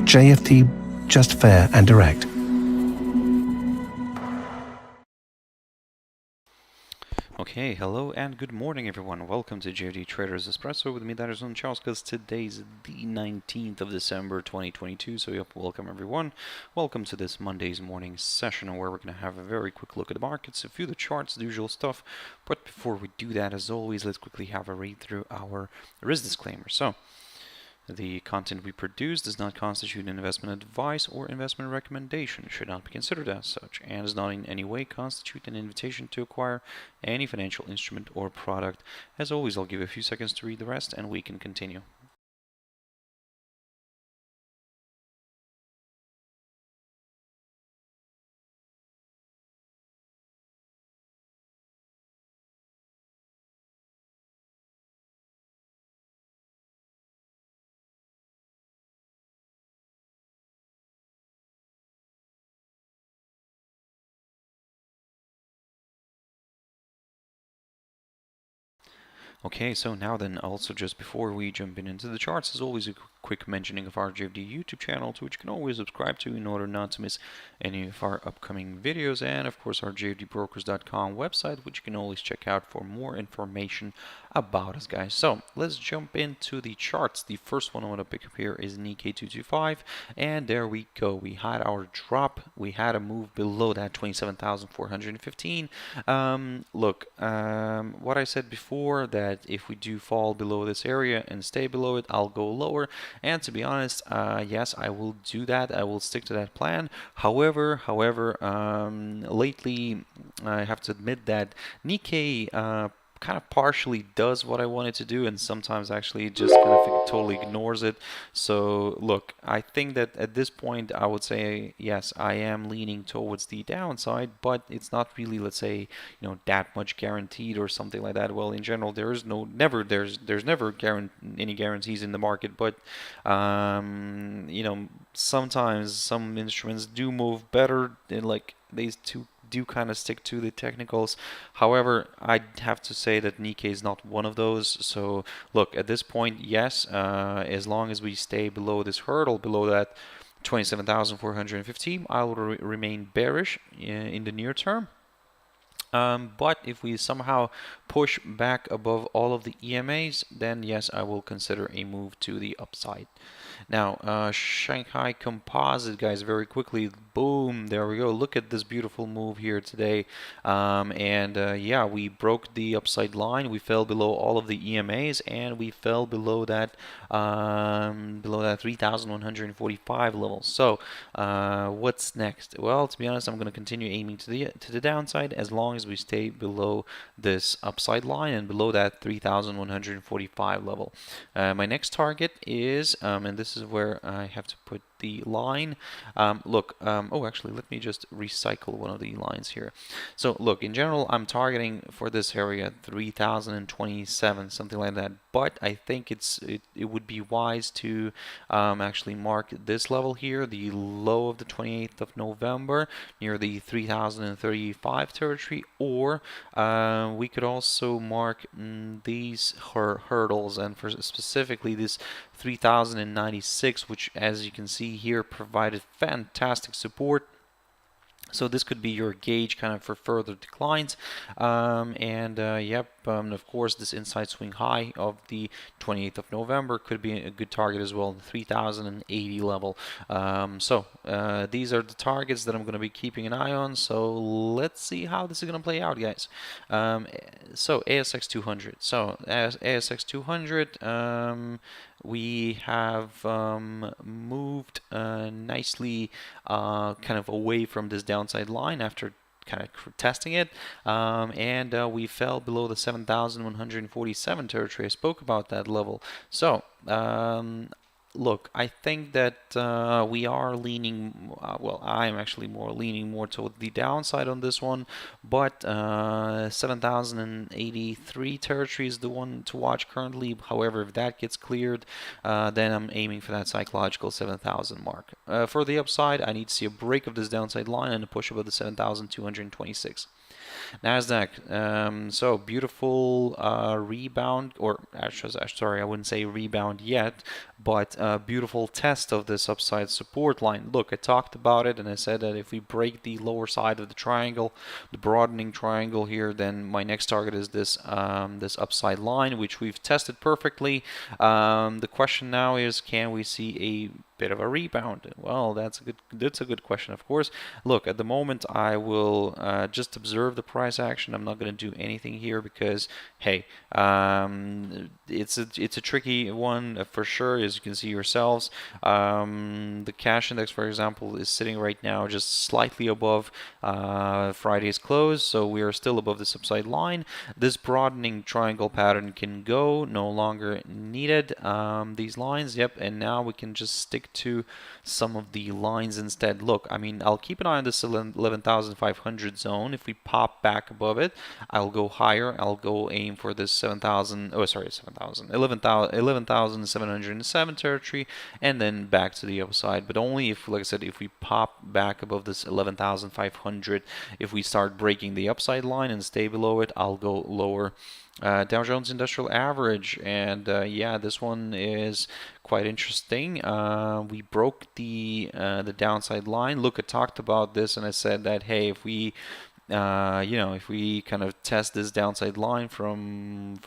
JFD, just fair and direct. Okay, hello and good morning everyone. Welcome to JFD Traders Espresso with me, Darius Anucauskas. Today's the 19th of December 2022, so yep, welcome everyone. Welcome to this Monday's morning session where we're going to have a very quick look at the markets, a few of the charts, the usual stuff. But before we do that, as always, let's quickly have a read through our risk disclaimer. So, the content we produce does not constitute investment advice or investment recommendation, should not be considered as such, and does not in any way constitute an invitation to acquire any financial instrument or product. As always, I'll give you a few seconds to read the rest and we can continue. Okay, so now then, also just before we jump into the charts, as always, a quick mentioning of our JFD YouTube channel, to which you can always subscribe to in order not to miss any of our upcoming videos, and of course our jfdbrokers.com website, which you can always check out for more information about us, guys. So let's jump into the charts. The first one I want to pick up here is Nikkei 225, and there we go. We had our drop. We had a move below that 27,415. Look, what I said before, that if we do fall below this area and stay below it, I'll go lower. And to be honest, yes, I will do that. I will stick to that plan. However, lately I have to admit that Nikkei kind of partially does what I want it to do, and sometimes actually just kind of totally ignores it. So look, I think that at this point I would say yes, I am leaning towards the downside, but it's not really, let's say, that much guaranteed or something like that. Well, in general, there's never any guarantees in the market, but sometimes some instruments do move better, and like these two do kind of stick to the technicals. However, I'd have to say that Nikkei is not one of those. So look, at this point, yes, as long as we stay below this hurdle, below that 27,415, I will remain bearish in the near term. But if we somehow push back above all of the EMAs, then yes, I will consider a move to the upside. Now, Shanghai Composite, guys, very quickly, boom, there we go. Look at this beautiful move here today. Yeah, we broke the upside line. We fell below all of the EMAs, and we fell below that 3,145 level. So, what's next? Well, to be honest, I'm going to continue aiming to the downside as long as we stay below this upside line and below that 3,145 level. My next target is, and this is where I have to put the line. Oh, actually, let me just recycle one of the lines here. So look, in general, I'm targeting for this area 3,027, something like that. But I think it would be wise to actually mark this level here, the low of the 28th of November, near the 3,035 territory, or we could also mark these hurdles, and for specifically this 3,096, which, as you can see here, provided fantastic support. So this could be your gauge kind of for further declines. Of course, this inside swing high of the 28th of November could be a good target as well, the 3,080 level. These are the targets that I'm going to be keeping an eye on. So let's see how this is going to play out, guys. So ASX 200. So as ASX 200, we have moved nicely kind of away from this downside line after kind of testing it, we fell below the 7,147 territory. I spoke about that level. So look, I think that we are leaning, I'm actually leaning more toward the downside on this one, but 7,083 territory is the one to watch currently. However, if that gets cleared, then I'm aiming for that psychological 7,000 mark. For the upside, I need to see a break of this downside line and a push above the 7,226. Nasdaq. So beautiful rebound, or actually, sorry, I wouldn't say rebound yet, but beautiful test of this upside support line. Look, I talked about it, and I said that if we break the lower side of the triangle, the broadening triangle here, then my next target is this this upside line, which we've tested perfectly. The question now is, can we see a bit of a rebound? Well, that's a good question, of course. Look, at the moment, I will just observe the price action. I'm not going to do anything here because, hey, it's a tricky one for sure, as you can see yourselves. The cash index, for example, is sitting right now just slightly above Friday's close, so we are still above this upside line. This broadening triangle pattern can go, no longer needed. These lines, yep, and now we can just stick to some of the lines instead. Look, I mean, I'll keep an eye on this 11,500 zone. If we pop back above it, I'll go higher. I'll go aim for this 7,000, oh sorry, 7,000, 11,707 territory, and then back to the upside. But only if, like I said, if we pop back above this 11,500, if we start breaking the upside line and stay below it, I'll go lower. Dow Jones Industrial Average, and yeah, this one is quite interesting. We broke the downside line. Look, I talked about this, and I said that, hey, if we if we kind of test this downside line from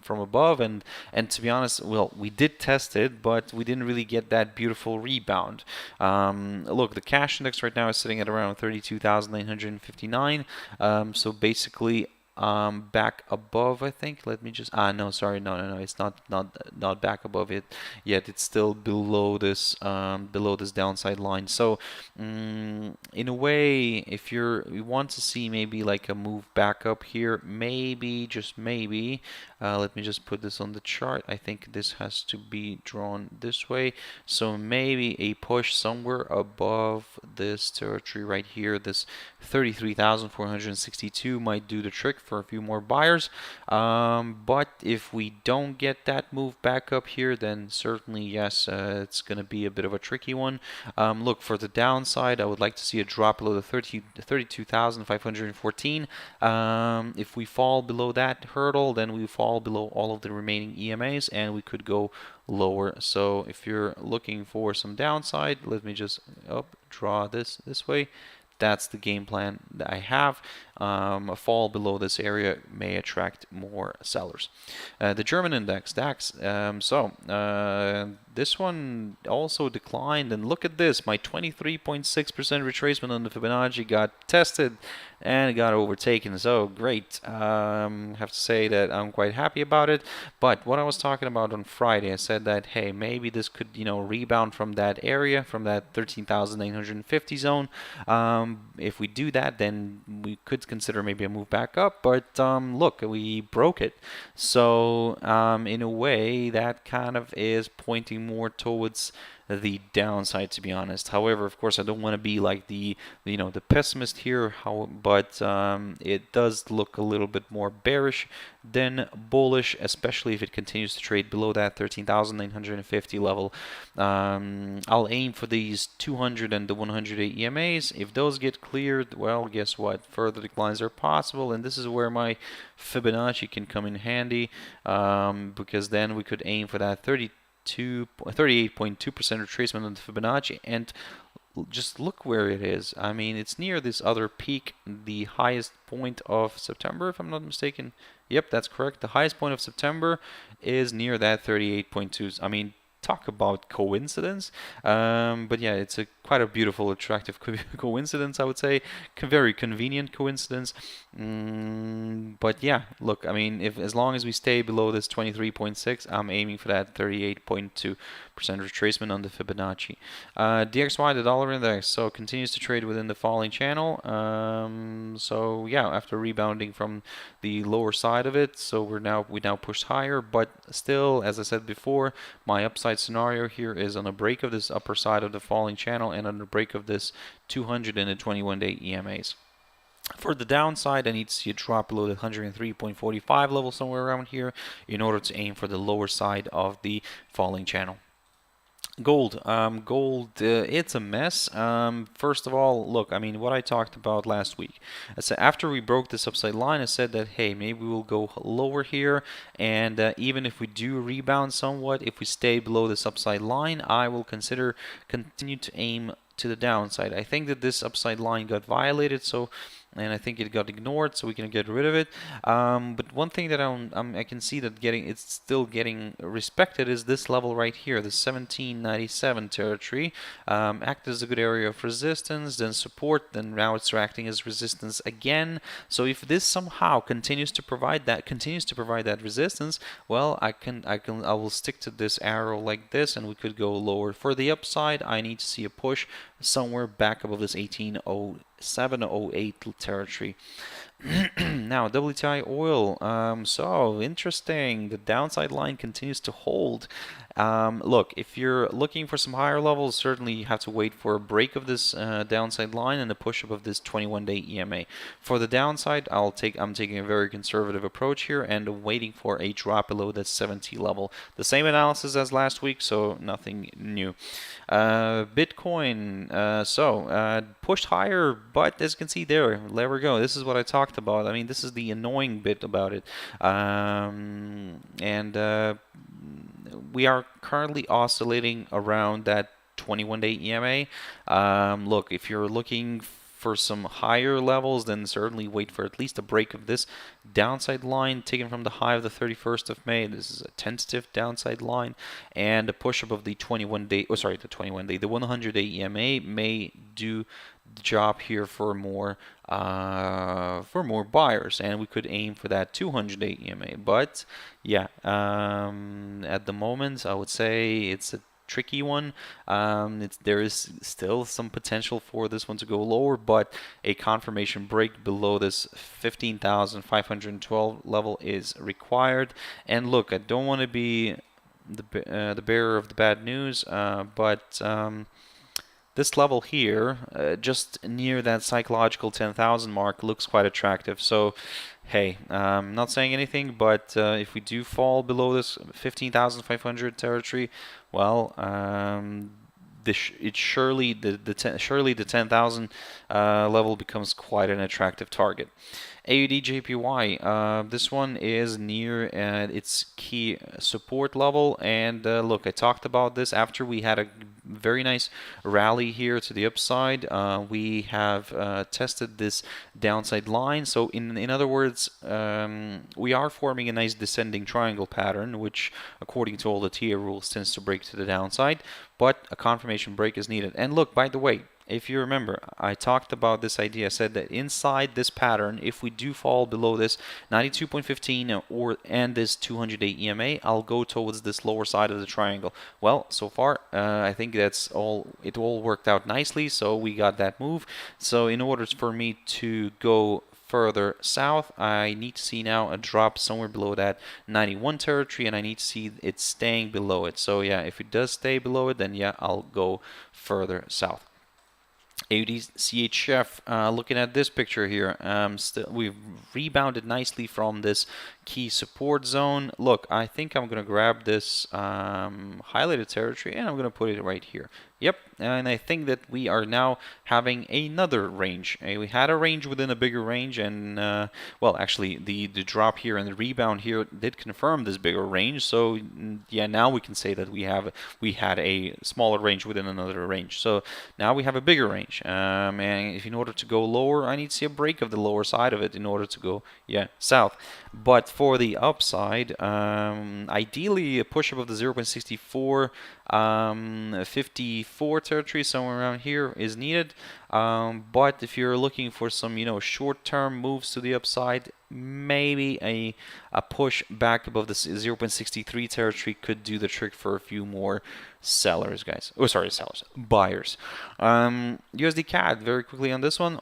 above, and to be honest, well, we did test it, but we didn't really get that beautiful rebound. Look, the cash index right now is sitting at around 32,959. So basically, back above, I think. Let me just no, sorry, no, it's not back above it yet. It's still below this downside line. So in a way, if you want to see maybe like a move back up here, maybe, just maybe, let me just put this on the chart. I think this has to be drawn this way, so maybe a push somewhere above this territory right here, this 33,462 might do the trick for a few more buyers. But if we don't get that move back up here, then certainly, yes, it's going to be a bit of a tricky one. Look, for the downside, I would like to see a drop below the 32,514. If we fall below that hurdle, then we fall below all of the remaining EMAs, and we could go lower. So if you're looking for some downside, let me just draw this way. That's the game plan that I have. A fall below this area may attract more sellers. The German index, DAX. This one also declined, and look at this. My 23.6% retracement on the Fibonacci got tested and got overtaken. So great. Have to say that I'm quite happy about it. But what I was talking about on Friday, I said that, hey, maybe this could, rebound from that area, from that 13,950 zone. If we do that, then we could consider maybe a move back up. But look, we broke it. So in a way, that kind of is pointing more towards the downside, to be honest. However, of course, I don't want to be like the pessimist here. But it does look a little bit more bearish than bullish, especially if it continues to trade below that 13,950 level. I'll aim for these 200 and the 108 EMAs. If those get cleared, well, guess what? Further declines are possible, and this is where my Fibonacci can come in handy, because then we could aim for that 38.2% retracement on the Fibonacci, and just look where it is. I mean, it's near this other peak, the highest point of September, if I'm not mistaken. Yep, that's correct. The highest point of September is near that 38.2. I mean, talk about coincidence. But yeah, it's quite a beautiful, attractive coincidence, I would say. Very convenient coincidence. But yeah, look, I mean, as long as we stay below this 23.6, I'm aiming for that 38.2% retracement on the Fibonacci. DXY, the dollar index, so continues to trade within the falling channel. So yeah, after rebounding from the lower side of it, so we now pushed higher, but still, as I said before, my upside scenario here is on a break of this upper side of the falling channel and on the break of this 221-day EMAs. For the downside, I need to see a drop below the 103.45 level, somewhere around here, in order to aim for the lower side of the falling channel. Gold, it's a mess. First of all, look, I mean, what I talked about last week. I said after we broke this upside line, I said that, hey, maybe we'll go lower here, and even if we do rebound somewhat, if we stay below this upside line, I will continue to aim to the downside. I think that this upside line got violated, and I think it got ignored, so we can get rid of it. But one thing that I can see that it's still getting respected is this level right here, the 1797 territory. Acted as a good area of resistance, then support, then now it's acting as resistance again. So if this somehow continues to provide that resistance, well, I will stick to this arrow like this, and we could go lower. For the upside, I need to see a push somewhere back above this 1807-08 territory. Now, WTI oil. So interesting. The downside line continues to hold. Look, if you're looking for some higher levels, certainly you have to wait for a break of this downside line and a push up of this 21-day EMA. For the downside, I'm taking a very conservative approach here and waiting for a drop below that 70 level. The same analysis as last week, so nothing new. Bitcoin, pushed higher, but as you can see there we go. This is what I talked about. I mean, this is the annoying bit about it. We are currently oscillating around that 21-day EMA. Look, if you're looking for some higher levels, then certainly wait for at least a break of this downside line taken from the high of the 31st of May. This is a tentative downside line, and a push up of the 21-day, the 100-day EMA may do the job here for more buyers, and we could aim for that 200-day EMA. But yeah, at the moment, I would say it's a tricky one. There is still some potential for this one to go lower, but a confirmation break below this 15,512 level is required. And look, I don't want to be the bearer of the bad news, but this level here, just near that psychological 10,000 mark, looks quite attractive. So, hey, I'm not saying anything, but if we do fall below this 15,500 territory, well, surely the 10,000 level becomes quite an attractive target. AUD JPY, this one is near its key support level, and look, I talked about this after we had a very nice rally here to the upside. We have tested this downside line, so in other words, we are forming a nice descending triangle pattern, which according to all the TA rules tends to break to the downside, but a confirmation break is needed. And look, by the way, if you remember, I talked about this idea. I said that inside this pattern, if we do fall below this 92.15 and this 200-day EMA, I'll go towards this lower side of the triangle. Well, so far, I think that's all. It all worked out nicely, so we got that move. So in order for me to go further south, I need to see now a drop somewhere below that 91 territory, and I need to see it staying below it. So yeah, if it does stay below it, then yeah, I'll go further south. AUD CHF, looking at this picture here, we've rebounded nicely from this key support zone. Look, I think I'm going to grab this highlighted territory and I'm going to put it right here. Yep, and I think that we are now having another range. We had a range within a bigger range, and well, actually, the drop here and the rebound here did confirm this bigger range. So yeah, now we can say that we had a smaller range within another range. So now we have a bigger range, and if in order to go lower, I need to see a break of the lower side of it in order to go south. But for the upside, ideally a push up of the 0.64. 54 territory, somewhere around here, is needed. But if you're looking for some, short-term moves to the upside, maybe a push back above the 0.63 territory could do the trick for a few more sellers, guys. Buyers. USD CAD, very quickly on this one.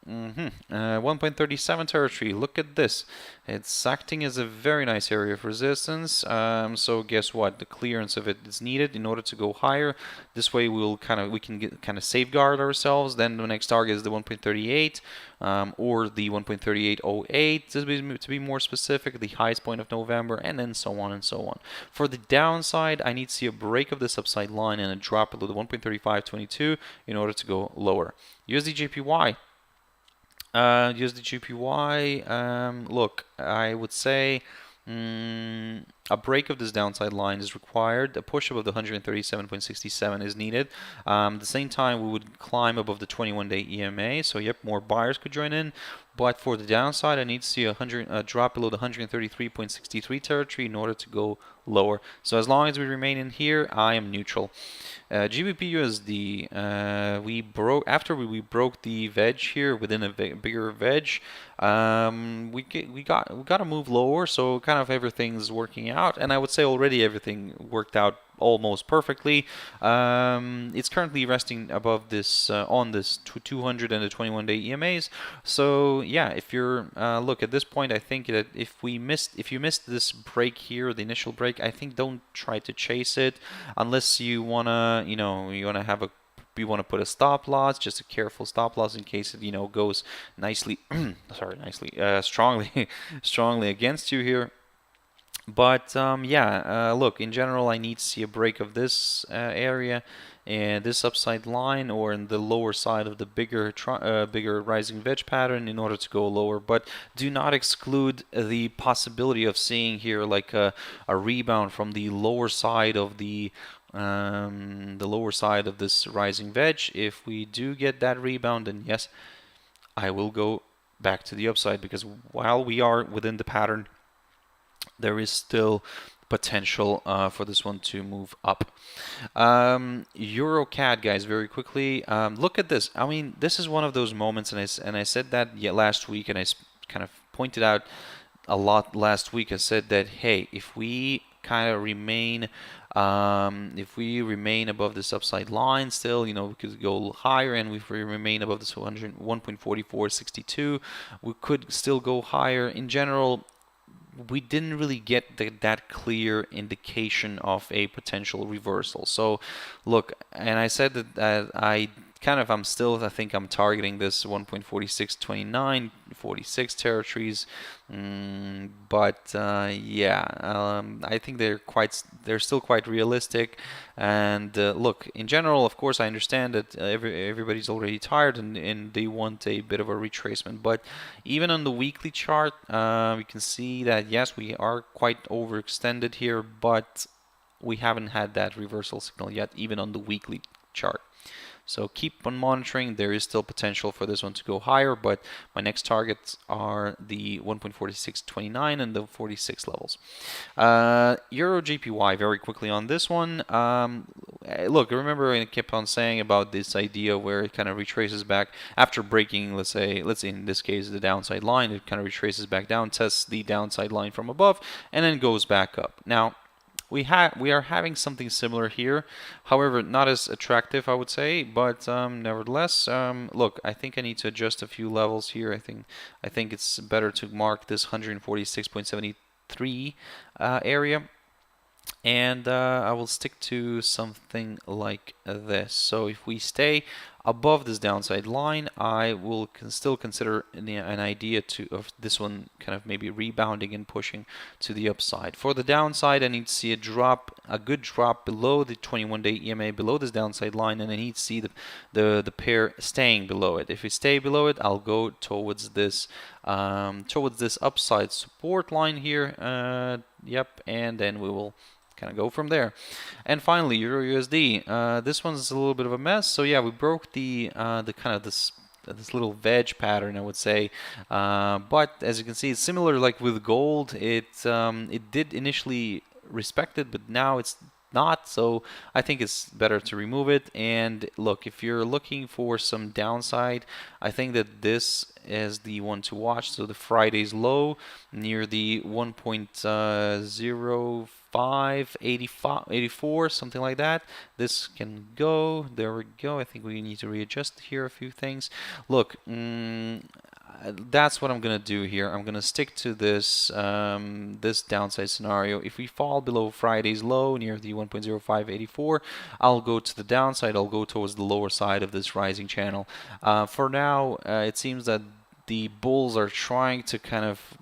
1.37 territory. Look at this. It's acting as a very nice area of resistance. So guess what? The clearance of it is needed in order to go higher. This way we can safeguard ourselves. Then the next target is the 1.38 or the 1.3808 to be more specific, the highest point of November, and then so on and so on. For the downside, I need to see a break of this upside line and a drop below the 1.3522 in order to go lower. USD JPY, look, I would say a break of this downside line is required. A push above the 137.67 is needed. At the same time, we would climb above the 21-day EMA. So, yep, more buyers could join in. But for the downside, I need to see a drop below the 133.63 territory in order to go lower. So as long as we remain in here, I am neutral. GBP USD, after we broke the wedge here within a bigger wedge. We got to move lower, so kind of everything's working out, and I would say already everything worked out almost perfectly. It's currently resting above this on this 200 and the 21-day EMAs. So yeah, if you're look at this point, I think that if you missed this break here, the initial break, I think don't try to chase it unless you wanna you want to put a stop loss, just a careful stop loss in case it goes nicely strongly against you here. But look, in general, I need to see a break of this area and this upside line, or in the lower side of the bigger rising wedge pattern in order to go lower. But do not exclude the possibility of seeing here like a rebound from the lower side of the lower side of this rising wedge. If we do get that rebound, then yes, I will go back to the upside, because while we are within the pattern, there is still potential for this one to move up. EuroCAD, guys, very quickly. Look at this. I mean, this is one of those moments, and I said that last week, and I kind of pointed out a lot last week. I said that, hey, if we kind of remain above this upside line still, we could go higher, and if we remain above this 1.4462, we could still go higher. In general, we didn't really get that clear indication of a potential reversal. So look, and I said that I think I'm targeting this 1.4629, 46 territories. But I think they're still quite realistic. And look, in general, of course, I understand that everybody's already tired and they want a bit of a retracement. But even on the weekly chart, we can see that yes, we are quite overextended here, but we haven't had that reversal signal yet, even on the weekly chart. So keep on monitoring. There is still potential for this one to go higher, but my next targets are the 1.4629 and the 46 levels. Euro JPY, very quickly on this one. Look, remember I kept on saying about this idea where it kind of retraces back after breaking, let's say in this case the downside line. It kind of retraces back down, tests the downside line from above, and then goes back up. Now, we are having something similar here, however, not as attractive, I would say, but nevertheless, look, I think I need to adjust a few levels here. I think it's better to mark this 146.73 area, and I will stick to something like this. So if we stay above this downside line, I will still consider an idea of this one kind of maybe rebounding and pushing to the upside. For the downside, I need to see a good drop below the 21-day EMA, below this downside line, and I need to see the pair staying below it. If we stay below it, I'll go towards this upside support line here. And then we will kind of go from there. And finally, EURUSD. This one's a little bit of a mess. So yeah, we broke the kind of this little wedge pattern, I would say. But as you can see, it's similar like with gold. It did initially respect it, but now it's not. So I think it's better to remove it. And look, if you're looking for some downside, I think that this is the one to watch. So the Friday's low near the 1.0584, something like that. This can go. There we go. I think we need to readjust here a few things. Look, that's what I'm gonna do here. I'm gonna stick to this this downside scenario. If we fall below Friday's low near the 1.0584, I'll go to the downside. I'll go towards the lower side of this rising channel. For now, it seems that the bulls are trying to kind of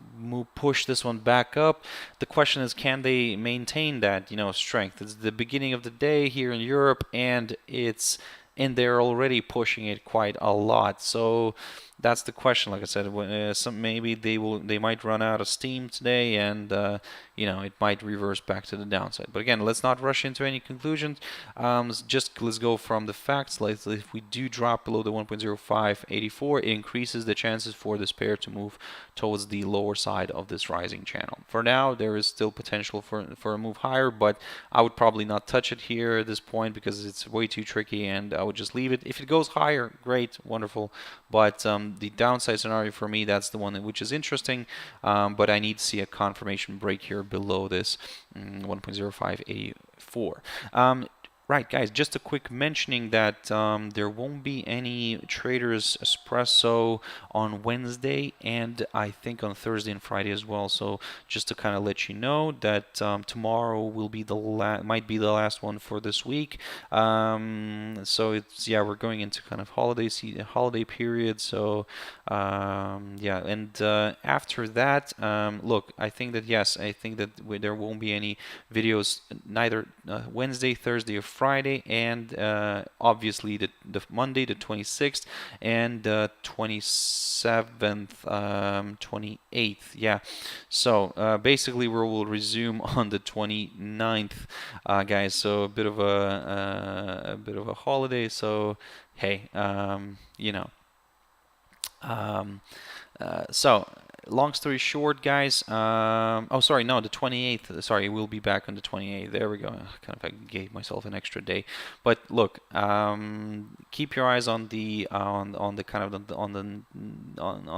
push this one back up. The question is, can they maintain that, strength? It's the beginning of the day here in Europe, and they're already pushing it quite a lot. So that's the question. Like I said, maybe they might run out of steam today, and it might reverse back to the downside. But again, let's not rush into any conclusions. Let's go from the facts. If we do drop below the 1.0584, it increases the chances for this pair to move towards the lower side of this rising channel. For now, there is still potential for a move higher, but I would probably not touch it here at this point because it's way too tricky, and I would just leave it. If it goes higher, great, wonderful. But the downside scenario for me, that's the one which is interesting. But I need to see a confirmation break here below this 1.0584. Right, guys, just a quick mentioning that there won't be any Traders Espresso on Wednesday, and I think on Thursday and Friday as well. So just to kind of let you know that tomorrow will be might be the last one for this week. So we're going into kind of holiday period. So and after that, look, I think that there won't be any videos neither Wednesday, Thursday, or Friday, and obviously the Monday, the 26th, and 27th, 28th. Yeah. So basically, we will resume on the 29th, guys. So a bit of a holiday. So hey, so long story short, guys, the 28th, sorry, we'll be back on the 28th. There we go. I gave myself an extra day. But look, keep your eyes on on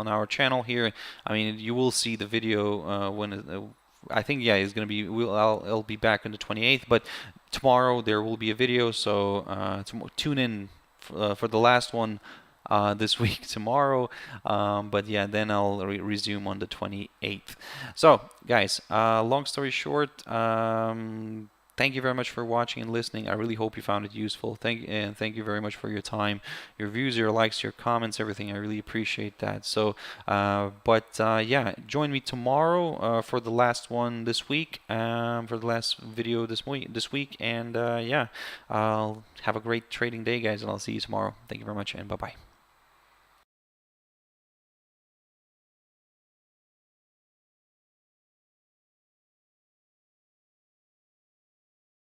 our channel here. I mean, you will see the video when I think it's gonna be. I'll be back on the 28th, but tomorrow there will be a video. So tune in for the last one this week tomorrow, but then I'll resume on the 28th. So guys, long story short, thank you very much for watching and listening. I really hope you found it useful. Thank you very much for your time, your views, your likes, your comments, everything. I really appreciate that. So join me tomorrow for the last one this week, for the last video this week, and I'll have a great trading day, guys, and I'll see you tomorrow. Thank you very much, and bye-bye.